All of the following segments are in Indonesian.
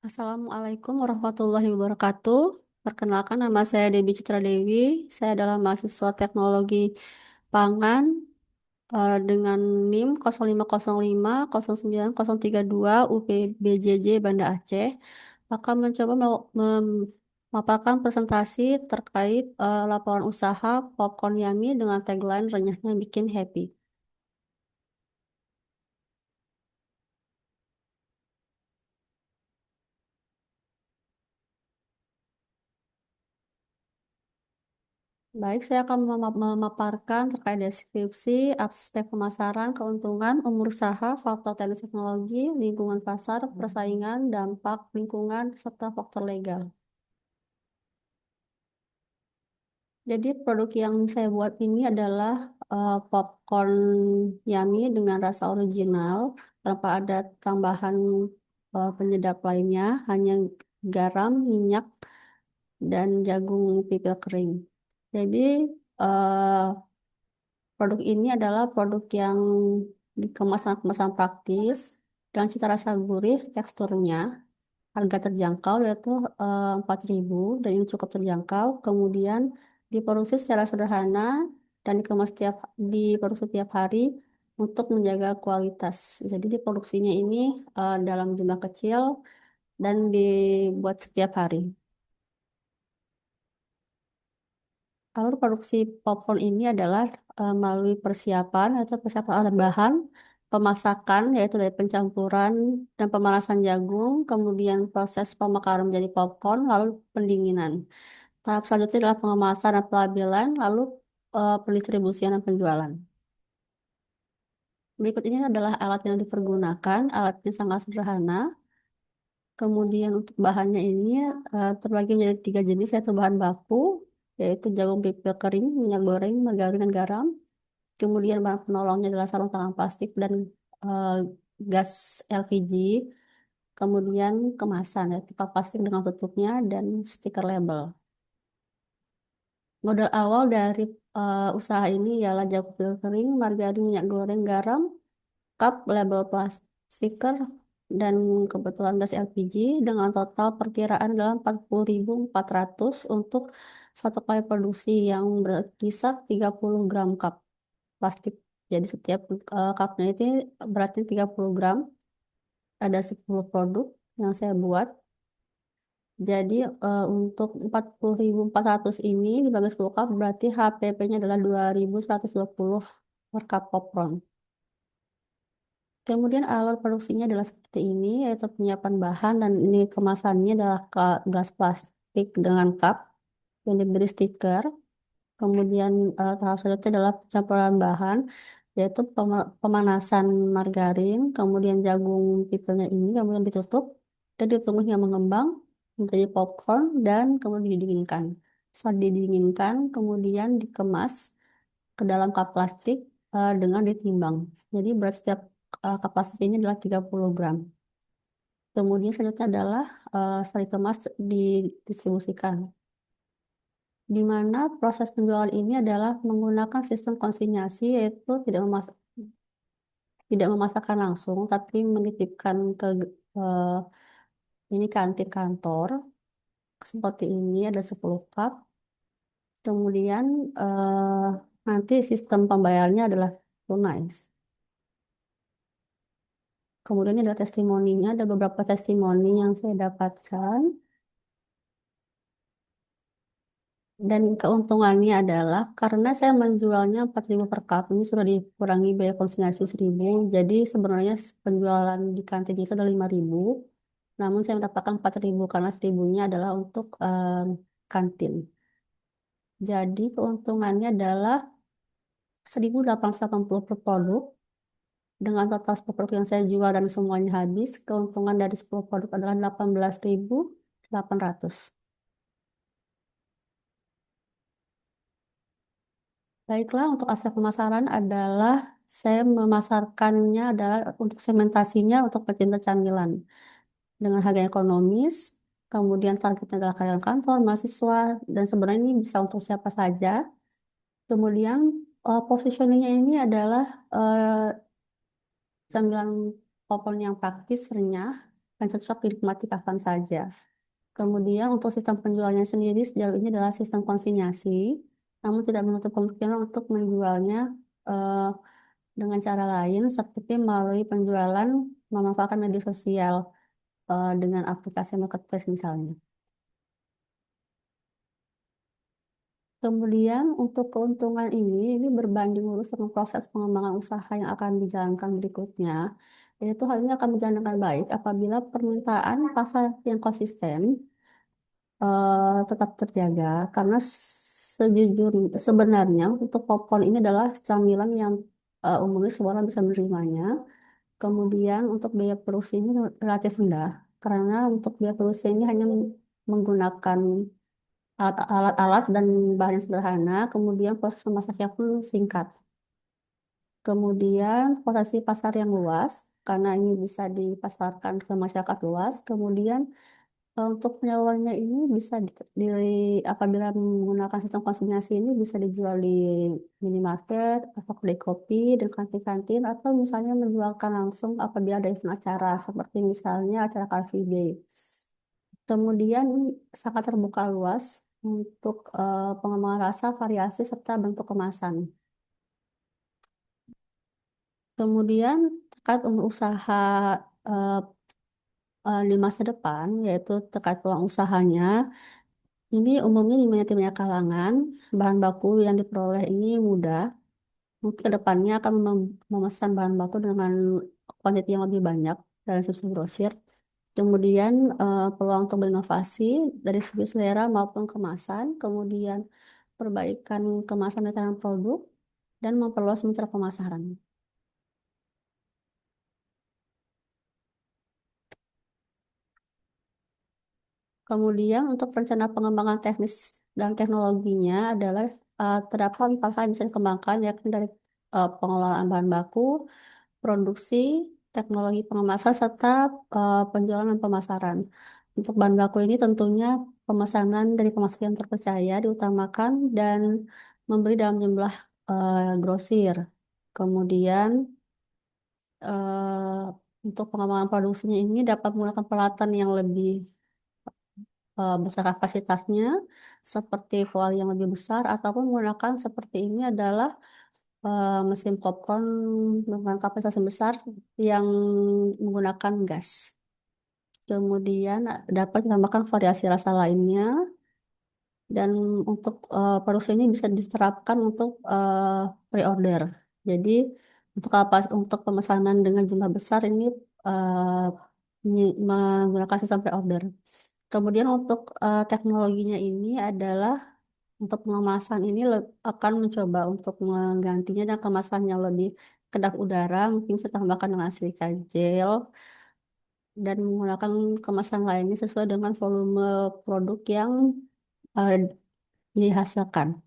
Assalamualaikum warahmatullahi wabarakatuh. Perkenalkan nama saya Debbie Citra Dewi. Saya adalah mahasiswa teknologi pangan dengan NIM 0505090032 UPBJJ Banda Aceh. Akan mencoba memaparkan presentasi terkait laporan usaha Popcorn Yummy dengan tagline renyahnya bikin happy. Baik, saya akan memaparkan terkait deskripsi, aspek pemasaran, keuntungan, umur usaha, faktor teknis teknologi, lingkungan pasar, persaingan, dampak lingkungan, serta faktor legal. Jadi produk yang saya buat ini adalah popcorn yummy dengan rasa original, tanpa ada tambahan penyedap lainnya, hanya garam, minyak, dan jagung pipil kering. Jadi eh, produk ini adalah produk yang dikemas dengan kemasan praktis dan cita rasa gurih, teksturnya, harga terjangkau yaitu 4.000 dan ini cukup terjangkau. Kemudian diproduksi secara sederhana dan diproduksi tiap hari untuk menjaga kualitas. Jadi diproduksinya ini dalam jumlah kecil dan dibuat setiap hari. Alur produksi popcorn ini adalah melalui persiapan atau persiapan alat bahan, pemasakan yaitu dari pencampuran dan pemanasan jagung, kemudian proses pemekaran menjadi popcorn, lalu pendinginan. Tahap selanjutnya adalah pengemasan dan pelabelan, lalu pendistribusian dan penjualan. Berikut ini adalah alat yang dipergunakan. Alatnya sangat sederhana. Kemudian untuk bahannya ini terbagi menjadi 3 jenis yaitu bahan baku, yaitu jagung pipih kering, minyak goreng, margarin, dan garam. Kemudian bahan penolongnya adalah sarung tangan plastik dan eh, gas LPG. Kemudian kemasan, yaitu kap plastik dengan tutupnya dan stiker label. Modal awal dari usaha ini ialah jagung pipih kering, margarin, minyak goreng, garam, cup, label plastik, stiker, dan kebetulan gas LPG dengan total perkiraan dalam 40.400 untuk satu kali produksi yang berkisar 30 gram cup plastik. Jadi setiap cupnya itu beratnya 30 gram. Ada 10 produk yang saya buat. Jadi untuk 40.400 ini dibagi 10 cup berarti HPP-nya adalah 2.120 per cup popcorn. Kemudian alur produksinya adalah seperti ini, yaitu penyiapan bahan dan ini kemasannya adalah gelas plastik dengan cup yang diberi stiker. Kemudian tahap selanjutnya adalah pencampuran bahan, yaitu pemanasan margarin, kemudian jagung pipilnya ini kemudian ditutup dan ditunggu hingga mengembang menjadi popcorn dan kemudian didinginkan. Setelah didinginkan, kemudian dikemas ke dalam kap plastik dengan ditimbang. Jadi berat setiap kap plastik ini adalah 30 gram. Kemudian selanjutnya adalah setelah dikemas didistribusikan. Di mana proses penjualan ini adalah menggunakan sistem konsinyasi yaitu tidak memasakkan langsung tapi menitipkan ke eh, ini kantin kantor seperti ini ada 10 cup. Kemudian eh, nanti sistem pembayarannya adalah tunai. Kemudian ini ada testimoninya, ada beberapa testimoni yang saya dapatkan. Dan keuntungannya adalah karena saya menjualnya 4.000 per cup, ini sudah dikurangi biaya konsinyasi 1.000. Jadi sebenarnya penjualan di kantin itu ada 5.000. Namun saya mendapatkan 4.000 karena 1.000-nya adalah untuk kantin. Jadi keuntungannya adalah 1.880 per produk. Dengan total 10 produk yang saya jual dan semuanya habis, keuntungan dari 10 produk adalah 18.800. Baiklah, untuk aspek pemasaran adalah saya memasarkannya adalah untuk segmentasinya untuk pecinta camilan dengan harga ekonomis, kemudian targetnya adalah karyawan kantor, mahasiswa, dan sebenarnya ini bisa untuk siapa saja. Kemudian positioningnya ini adalah camilan popcorn yang praktis, renyah, dan cocok dinikmati kapan saja. Kemudian untuk sistem penjualnya sendiri sejauh ini adalah sistem konsinyasi, namun tidak menutup kemungkinan untuk menjualnya eh, dengan cara lain seperti melalui penjualan memanfaatkan media sosial dengan aplikasi marketplace misalnya. Kemudian untuk keuntungan ini berbanding lurus dengan proses pengembangan usaha yang akan dijalankan berikutnya, yaitu hal ini akan berjalan dengan baik apabila permintaan pasar yang konsisten tetap terjaga karena sebenarnya untuk popcorn ini adalah camilan yang umumnya semua orang bisa menerimanya. Kemudian untuk biaya produksinya relatif rendah karena untuk biaya produksi ini hanya menggunakan alat-alat dan bahan yang sederhana. Kemudian proses memasaknya pun singkat. Kemudian potensi pasar yang luas karena ini bisa dipasarkan ke masyarakat luas. Kemudian untuk penyalurannya ini bisa apabila menggunakan sistem konsinyasi ini bisa dijual di minimarket atau kedai kopi dan kantin-kantin atau misalnya menjualkan langsung apabila ada event acara seperti misalnya acara Car Free Day. Kemudian sangat terbuka luas untuk pengembangan rasa, variasi serta bentuk kemasan. Kemudian terkait umur usaha eh, di masa depan yaitu terkait peluang usahanya. Ini umumnya diminati banyak kalangan, bahan baku yang diperoleh ini mudah. Mungkin ke depannya akan memesan bahan baku dengan kuantiti yang lebih banyak dari subsidi grosir. Kemudian peluang untuk berinovasi dari segi selera maupun kemasan, kemudian perbaikan kemasan dan produk, dan memperluas mitra pemasaran. Kemudian untuk rencana pengembangan teknis dan teknologinya adalah terdapat empat hal yang bisa dikembangkan, yakni dari pengelolaan bahan baku, produksi, teknologi pengemasan, serta penjualan dan pemasaran. Untuk bahan baku ini tentunya pemesanan dari pemasok yang terpercaya diutamakan dan membeli dalam jumlah grosir. Kemudian eh, untuk pengembangan produksinya ini dapat menggunakan peralatan yang lebih besar kapasitasnya, seperti kuali yang lebih besar, ataupun menggunakan seperti ini adalah mesin popcorn dengan kapasitas yang besar yang menggunakan gas. Kemudian dapat ditambahkan variasi rasa lainnya dan untuk produksi ini bisa diterapkan untuk pre-order. Jadi untuk pemesanan dengan jumlah besar ini eh, menggunakan sistem pre-order. Kemudian untuk teknologinya ini adalah untuk pengemasan ini akan mencoba untuk menggantinya dan kemasan yang lebih kedap udara, mungkin saya tambahkan dengan silika gel dan menggunakan kemasan lainnya sesuai dengan volume produk yang eh, dihasilkan.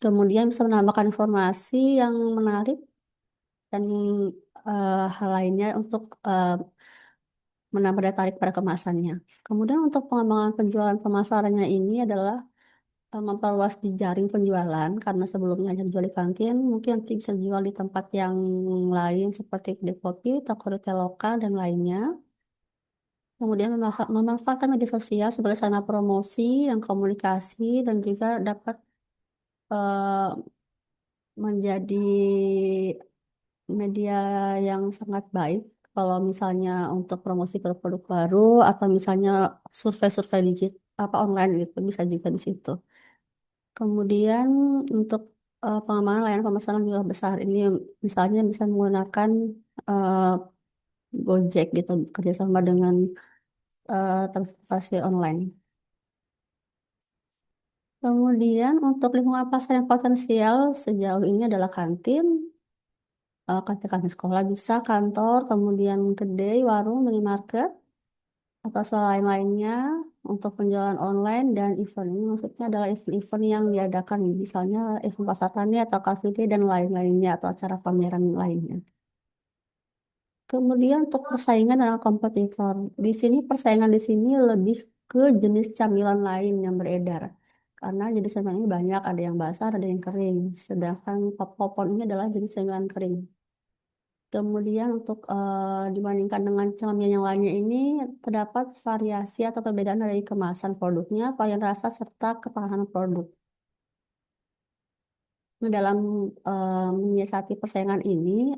Kemudian bisa menambahkan informasi yang menarik dan hal lainnya untuk menambah daya tarik pada kemasannya. Kemudian untuk pengembangan penjualan pemasarannya ini adalah memperluas di jaring penjualan karena sebelumnya hanya jual di kantin, mungkin nanti bisa dijual di tempat yang lain seperti kedai kopi, toko retail lokal, dan lainnya. Kemudian memanfaatkan media sosial sebagai sarana promosi dan komunikasi dan juga dapat eh, menjadi media yang sangat baik kalau misalnya untuk promosi produk-produk baru atau misalnya survei-survei apa online gitu bisa juga di situ. Kemudian untuk pengembangan layanan pemesanan juga besar. Ini misalnya bisa menggunakan eh, Gojek gitu kerjasama dengan transportasi online. Kemudian untuk lingkungan pasar yang potensial sejauh ini adalah kantin, kantin-kantin sekolah bisa, kantor, kemudian kedai, warung, minimarket, atau soal lain-lainnya untuk penjualan online dan event. Ini maksudnya adalah event-event yang diadakan, misalnya event pasar tani atau Car Free Day dan lain-lainnya atau acara pameran lainnya. Kemudian untuk persaingan dengan kompetitor, di sini persaingan di sini lebih ke jenis camilan lain yang beredar. Karena jenis camilan ini banyak, ada yang basah, ada yang kering. Sedangkan popcorn ini adalah jenis camilan kering. Kemudian untuk dibandingkan dengan camilan yang lainnya ini terdapat variasi atau perbedaan dari kemasan produknya, varian rasa serta ketahanan produk. Nah, dalam menyiasati persaingan ini,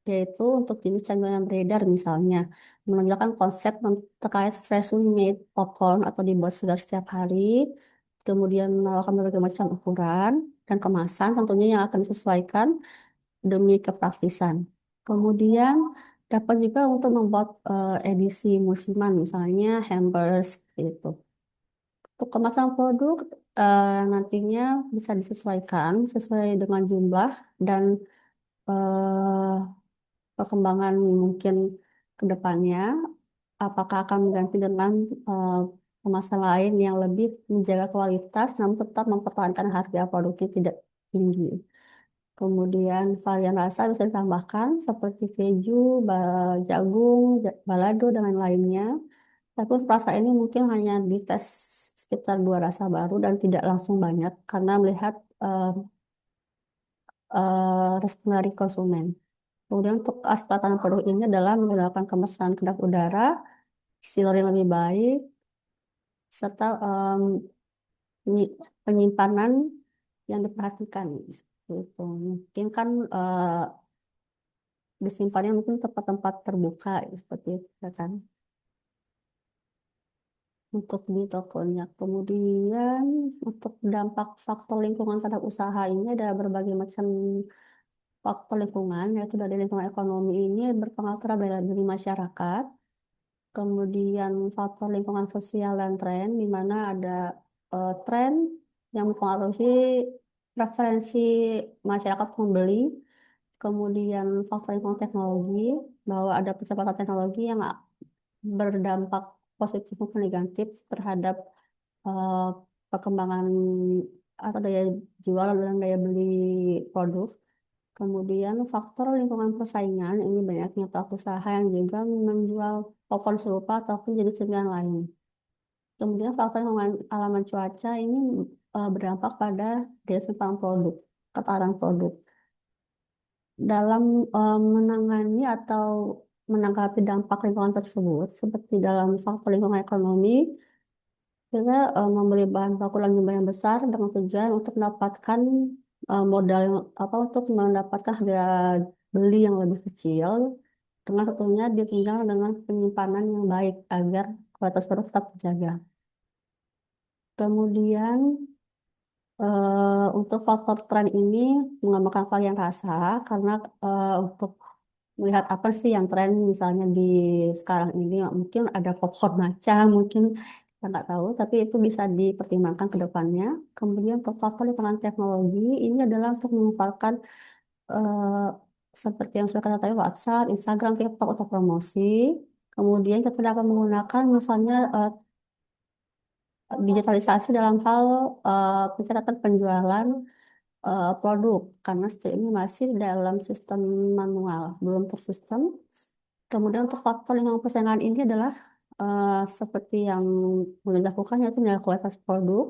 yaitu untuk jenis camilan yang beredar misalnya, menonjolkan konsep terkait freshly made popcorn atau dibuat segar setiap hari, kemudian menawarkan berbagai macam ukuran dan kemasan tentunya yang akan disesuaikan demi kepraktisan. Kemudian dapat juga untuk membuat edisi musiman, misalnya hampers gitu. Untuk kemasan produk nantinya bisa disesuaikan sesuai dengan jumlah dan eh, perkembangan mungkin ke depannya. Apakah akan mengganti dengan eh, kemasan lain yang lebih menjaga kualitas namun tetap mempertahankan harga produknya tidak tinggi. Kemudian varian rasa bisa ditambahkan seperti keju, jagung, balado, dan lain-lainnya. Tapi untuk rasa ini mungkin hanya dites sekitar dua rasa baru dan tidak langsung banyak karena melihat respon dari konsumen. Kemudian untuk aspek tatanan produk ini adalah menggunakan kemasan kedap udara, sealer yang lebih baik, serta penyimpanan yang diperhatikan. Gitu. Mungkin kan disimpannya mungkin tempat-tempat terbuka seperti itu ya kan untuk di tokonya. Kemudian untuk dampak faktor lingkungan terhadap usaha ini ada berbagai macam faktor lingkungan yaitu dari lingkungan ekonomi ini berpengaruh terhadap daya beli masyarakat. Kemudian faktor lingkungan sosial dan tren di mana ada tren yang mempengaruhi preferensi masyarakat membeli. Kemudian faktor lingkungan teknologi bahwa ada percepatan teknologi yang berdampak positif maupun negatif terhadap eh, perkembangan atau daya jual dan daya beli produk. Kemudian faktor lingkungan persaingan ini banyaknya pelaku usaha yang juga menjual popcorn serupa ataupun jenis cemilan lain. Kemudian faktor lingkungan alam dan cuaca ini berdampak pada daya simpan produk, ketahanan produk. Dalam menangani atau menanggapi dampak lingkungan tersebut, seperti dalam faktor lingkungan ekonomi, kita membeli bahan baku dalam jumlah yang besar dengan tujuan untuk mendapatkan modal apa untuk mendapatkan harga beli yang lebih kecil, dengan tentunya ditunjang dengan penyimpanan yang baik agar kualitas produk tetap terjaga. Kemudian untuk faktor tren ini mengembangkan varian rasa karena untuk melihat apa sih yang tren misalnya di sekarang ini mungkin ada popcorn matcha mungkin kita nggak tahu tapi itu bisa dipertimbangkan ke depannya. Kemudian untuk faktor lingkungan teknologi ini adalah untuk memanfaatkan eh, seperti yang sudah kita tahu WhatsApp, Instagram, TikTok untuk promosi. Kemudian kita dapat menggunakan misalnya digitalisasi dalam hal pencatatan penjualan produk karena sejauh ini masih dalam sistem manual, belum tersistem. Kemudian untuk faktor lingkungan persaingan ini adalah seperti yang boleh dilakukan yaitu menjaga kualitas produk,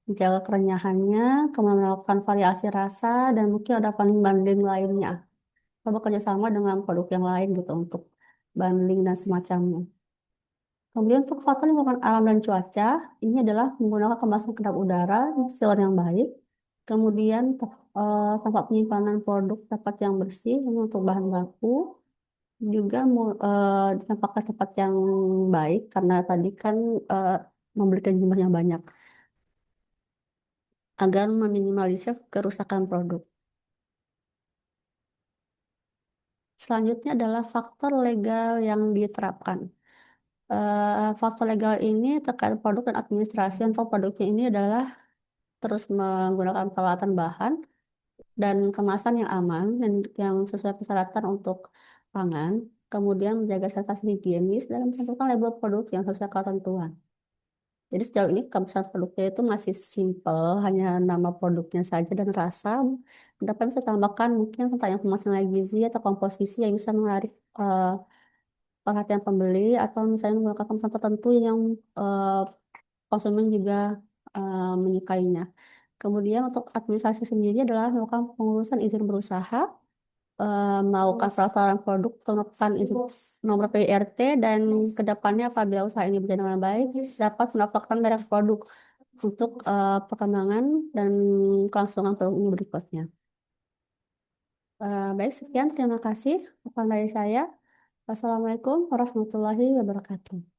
menjaga kerenyahannya, kemudian melakukan variasi rasa, dan mungkin ada banding lainnya. Atau bekerja sama dengan produk yang lain gitu untuk banding dan semacamnya. Kemudian untuk faktor lingkungan alam dan cuaca, ini adalah menggunakan kemasan kedap udara, sealer yang baik, kemudian tempat penyimpanan produk tempat yang bersih ini untuk bahan baku, juga ditempatkan tempat yang baik karena tadi kan eh, memberikan jumlah yang banyak agar meminimalisir kerusakan produk. Selanjutnya adalah faktor legal yang diterapkan. Faktor legal ini terkait produk dan administrasi untuk produknya ini adalah terus menggunakan peralatan bahan dan kemasan yang aman dan yang sesuai persyaratan untuk pangan, kemudian menjaga sanitasi higienis dan menentukan label produk yang sesuai ketentuan. Jadi sejauh ini kemasan produknya itu masih simple, hanya nama produknya saja dan rasa. Dapat bisa tambahkan mungkin tentang informasi nilai gizi atau komposisi yang bisa menarik perhatian pembeli atau misalnya menggunakan kemasan tertentu yang eh, konsumen juga menyukainya. Kemudian untuk administrasi sendiri adalah melakukan pengurusan izin berusaha, melakukan pelaksanaan produk, pengepan itu nomor PRT, dan kedepannya apabila usaha ini berjalan dengan baik, dapat mendapatkan merek produk untuk perkembangan dan kelangsungan produk ini berikutnya. Baik, sekian. Terima kasih. Dari saya. Wassalamualaikum warahmatullahi wabarakatuh.